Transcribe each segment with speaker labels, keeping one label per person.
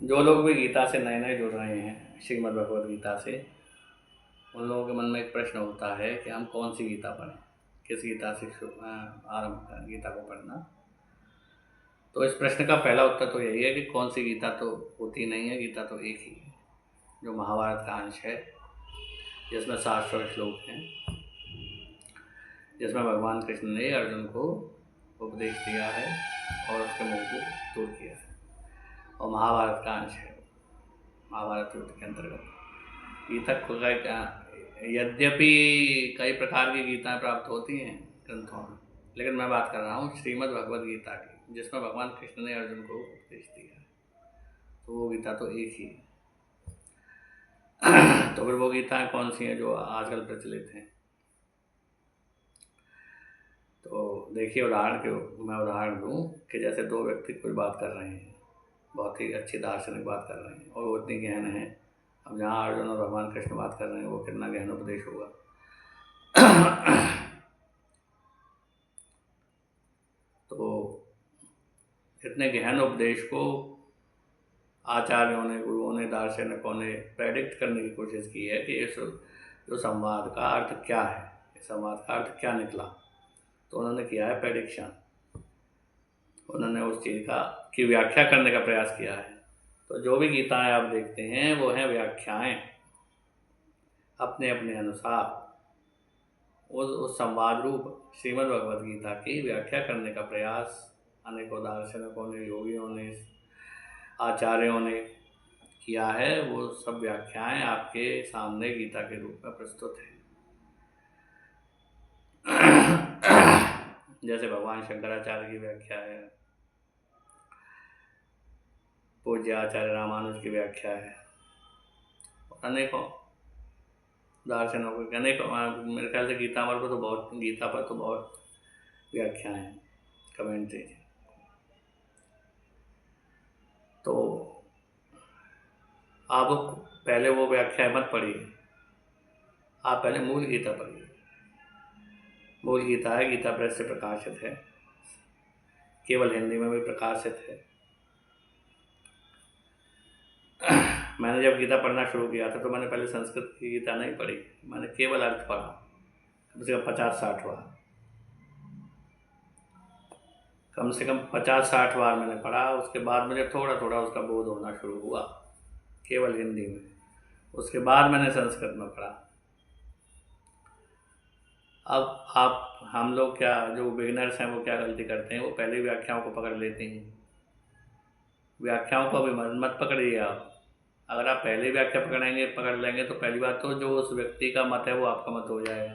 Speaker 1: जो लोग भी गीता से नए नए जुड़ रहे हैं, श्रीमद् भगवद गीता से, उन लोगों के मन में एक प्रश्न होता है कि हम कौन सी गीता पढ़ें, किस गीता से आरंभ करें गीता को पढ़ना। तो इस प्रश्न का पहला उत्तर तो यही है कि कौन सी गीता तो होती नहीं है, गीता तो एक ही है, जो महाभारत का अंश है, जिसमें 700 श्लोक हैं, जिसमें भगवान कृष्ण ने अर्जुन को उपदेश दिया है और उसके मुँह को दूर किया है, और महाभारत का अंश है, महाभारत युद्ध के अंतर्गत। गीता को यद्यपि कई प्रकार की गीताएँ प्राप्त होती हैं ग्रंथों में, लेकिन मैं बात कर रहा हूँ श्रीमद् भगवद गीता की, जिसमें भगवान कृष्ण ने अर्जुन को उपदेश दिया है। तो वो गीता तो एक ही है। तो फिर वो गीताएँ कौन सी हैं जो आजकल प्रचलित हैं? तो देखिए, मैं उदाहरण दूँ कि जैसे दो व्यक्ति कोई बात कर रहे हैं, बहुत ही अच्छी दार्शनिक बात कर रहे हैं और वो इतनी गहन है। अब जहाँ अर्जुन और भगवान कृष्ण बात कर रहे हैं, वो कितना गहन उपदेश होगा। तो इतने गहन उपदेश को आचार्यों ने, गुरुओं ने, दार्शनिकों ने प्रेडिक्ट करने की कोशिश की है कि इस जो संवाद का अर्थ क्या है, इस संवाद का अर्थ क्या निकला। तो उन्होंने किया है प्रेडिक्शन, उन्होंने उस चीज़ की व्याख्या करने का प्रयास किया है। तो जो भी गीताएँ आप देखते हैं वो हैं व्याख्याएँ, अपने अपने अनुसार उस संवाद रूप श्रीमद् भगवद गीता की व्याख्या करने का प्रयास अनेकों दार्शनिकों ने, योगियों ने, आचार्यों ने किया है। वो सब व्याख्याएँ आपके सामने गीता के रूप में प्रस्तुत हैं। जैसे भगवान शंकराचार्य की व्याख्या है, पूज्य आचार्य रामानुज की व्याख्या है, अनेकों दार्शनिकों की, अनेकों, मेरे ख्याल से गीता पर तो बहुत व्याख्याएँ हैं, कमेंट्री। तो आप पहले वो व्याख्याएँ मत पढ़िए, आप पहले मूल गीता पढ़िए। मूल गीता है, गीता प्रेस से प्रकाशित है, केवल हिंदी में भी प्रकाशित है। मैंने जब गीता पढ़ना शुरू किया था तो मैंने पहले संस्कृत की गीता नहीं पढ़ी, मैंने केवल अर्थ पढ़ा, कम से कम 50-60 बार, कम से कम 50-60 बार मैंने पढ़ा। उसके बाद मुझे थोड़ा थोड़ा उसका बोध होना शुरू हुआ, केवल हिंदी में। उसके बाद मैंने संस्कृत में पढ़ा। अब हम लोग क्या, जो बिगिनर्स हैं, वो क्या गलती करते हैं, वो पहले व्याख्याओं को पकड़ लेते हैं। व्याख्याओं को अभी मत पकड़िए आप। अगर आप पहले व्याख्या पकड़ लेंगे तो पहली बात तो जो उस व्यक्ति का मत है वो आपका मत हो जाएगा,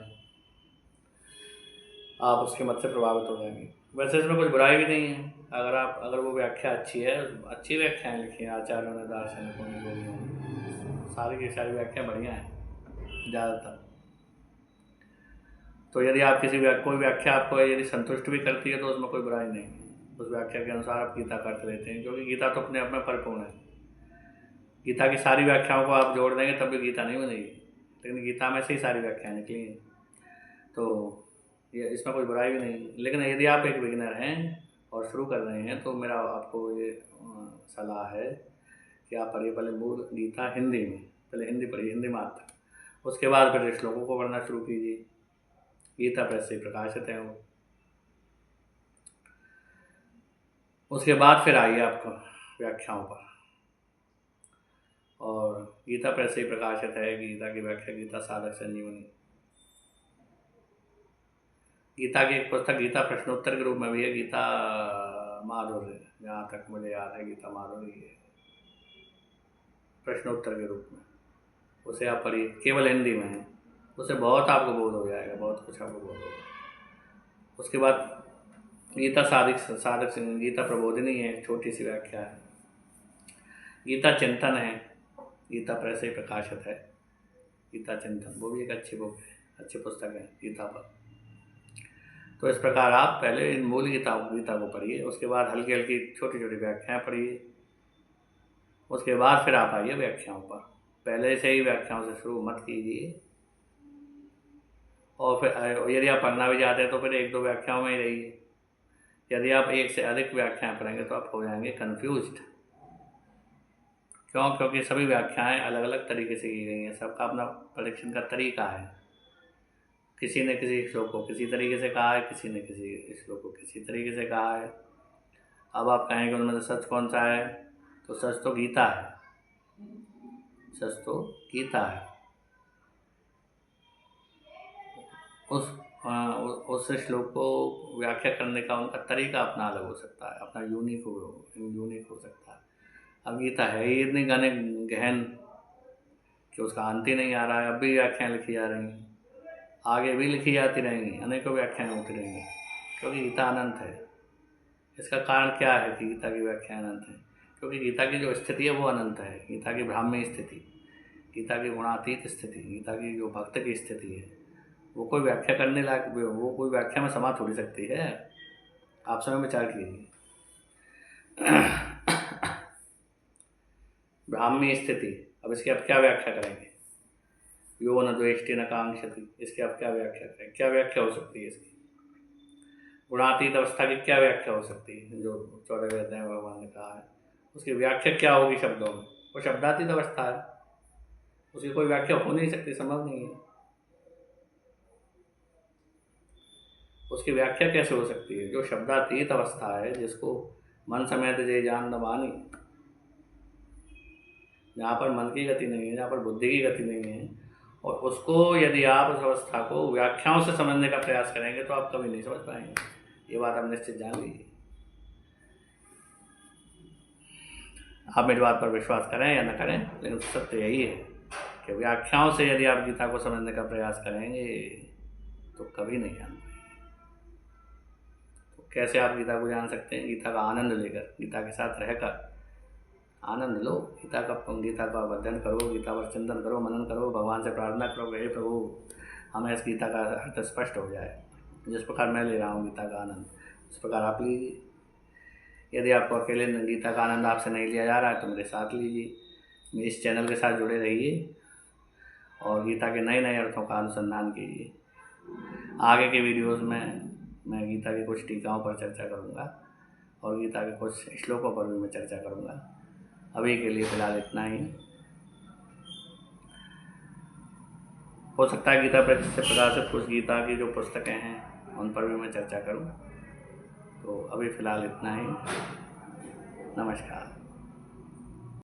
Speaker 1: आप उसके मत से प्रभावित हो जाएंगे। वैसे इसमें कुछ बुराई भी नहीं है, अगर वो व्याख्या अच्छी है, अच्छी व्याख्याएँ लिखी हैं आचार्यों ने, दार्शनिकों ने, योगियों ने, सारी की सारी व्याख्या बढ़िया हैं ज़्यादातर। तो यदि आप कोई व्याख्या आपको यदि संतुष्ट भी करती है तो उसमें कोई बुराई नहीं है, उस व्याख्या के अनुसार आप गीता का अर्थ लेते हैं, क्योंकि गीता तो अपने आप में परिपूर्ण है। गीता की सारी व्याख्याओं को आप जोड़ देंगे तब भी गीता नहीं बनेगी, लेकिन गीता में से ही सारी व्याख्याएँ निकली हैं। तो ये इसमें कोई बुराई भी नहीं। लेकिन यदि आप एक बिगिनर हैं और शुरू कर रहे हैं तो मेरा आपको ये सलाह है कि आप पढ़िए पहले मूल गीता हिंदी में, पहले हिंदी पढ़िए, हिंदी मात्र, उसके बाद फिर श्लोकों को पढ़ना शुरू कीजिए। गीता प्रेस से प्रकाशित है वो। उसके बाद फिर आइए आपको व्याख्याओं पर, और गीता प्रेस से प्रकाशित है गीता की व्याख्या, गीता साधक संजीवनी। गीता की एक पुस्तक गीता प्रश्नोत्तर के रूप में भी है, गीता माधुर्य, जहाँ तक मुझे याद है गीता माधुर्य है, प्रश्नोत्तर के रूप में। उसे आप पढ़िए, केवल हिंदी में है, उससे बहुत आपको बोध हो जाएगा, बहुत कुछ आपको बोध होगा। उसके बाद गीता साधक गीता प्रबोधिनी है, छोटी सी व्याख्या है। गीता चिंतन है, गीता प्रेस से प्रकाशित है, गीता चिंतन, वो भी एक अच्छी बुक है, अच्छी पुस्तक है गीता पर। तो इस प्रकार आप पहले इन मूल गीता को पढ़िए, उसके बाद हल्की हल्की छोटी छोटी व्याख्याएँ पढ़िए, उसके बाद फिर आप आइए व्याख्याओं पर। पहले से ही व्याख्याओं से शुरू मत कीजिए, और फिर यदि आप पढ़ना भी चाहते हैं तो फिर 1-2 व्याख्याओं में ही रहिए। यदि आप एक से अधिक व्याख्याएँ पढ़ेंगे तो आप हो जाएंगे कन्फ्यूज्ड, क्यों? क्योंकि सभी व्याख्याएं अलग अलग तरीके से की गई हैं, सबका अपना परीक्षण का तरीका है। किसी ने किसी श्लोक को किसी तरीके से कहा है, किसी ने किसी श्लोक को किसी तरीके से कहा है। अब आप कहेंगे उनमें से सच कौन सा है, तो सच तो गीता है, सच तो गीता है। उस श्लोक को व्याख्या करने का उनका तरीका अपना अलग हो सकता है, अपना यूनिक हो सकता है। अब गीता है ही इतनी गहन कि उसका अंत ही नहीं आ रहा है। अब भी व्याख्याएं लिखी जा रही हैं, आगे भी लिखी जाती रहेंगी, अनेकों व्याख्याएं होती रहेंगी, क्योंकि गीता अनंत है। इसका कारण क्या है कि गीता की व्याख्याएं अनंत है? क्योंकि गीता की जो स्थिति है वो अनंत है। गीता की ब्राह्मी स्थिति, गीता की गुणातीत स्थिति, गीता की जो भक्त की स्थिति है, वो कोई व्याख्या करने लायक, वो कोई व्याख्या में समा थोड़ी सकती है। आप समय विचार कीजिए। ब्राह्मी स्थिति, अब इसकी आप क्या व्याख्या करेंगे? यो न द्वेष्टि न कांक्षति, इसकी आप क्या व्याख्या करें? क्या व्याख्या हो सकती है इसकी? गुणातीत अवस्था की क्या व्याख्या हो सकती है, जो 14वें अध्याय में भगवान ने कहा है? उसकी व्याख्या क्या होगी शब्दों में? वो शब्दातीत अवस्था है, उसकी कोई व्याख्या हो नहीं सकती, संभव नहीं है। उसकी व्याख्या कैसे हो सकती है? जो शब्दातीत अवस्था है, जिसको मन समेत जे जान न मानी, जहाँ पर मन की गति नहीं है, जहाँ पर बुद्धि की गति नहीं है, और उसको यदि आप उस अवस्था को व्याख्याओं से समझने का प्रयास करेंगे तो आप कभी नहीं समझ पाएंगे। ये बात आप निश्चित जान लीजिए। आप मेरी बात पर विश्वास करें या न करें, लेकिन सत्य यही है कि व्याख्याओं से यदि आप गीता को समझने का प्रयास करेंगे तो कभी नहीं जान पाएंगे। तो कैसे आप गीता को जान सकते हैं? गीता का आनंद लेकर, गीता के साथ रहकर आनंद लो। गीता का अध्ययन करो, गीता पर चिंतन करो, मनन करो, भगवान से प्रार्थना करो, हे प्रभु हमें इस गीता का अर्थ स्पष्ट हो जाए। जिस प्रकार मैं ले रहा हूँ गीता का आनंद, उस प्रकार आप लीजिए। यदि आपको अकेले गीता का आनंद आपसे नहीं लिया जा रहा है तो मेरे साथ लीजिए, मेरे इस चैनल के साथ जुड़े रहिए और गीता के नए नए अर्थों का अनुसंधान कीजिए। आगे के वीडियोज़ में मैं गीता की कुछ टीकाओं पर चर्चा करूँगा और गीता के कुछ श्लोकों पर भी मैं चर्चा करूँगा। अभी के लिए फ़िलहाल इतना ही। हो सकता है गीता पर से प्रकाशित कुछ गीता की जो पुस्तकें हैं उन पर भी मैं चर्चा करूं। तो अभी फ़िलहाल इतना ही। नमस्कार।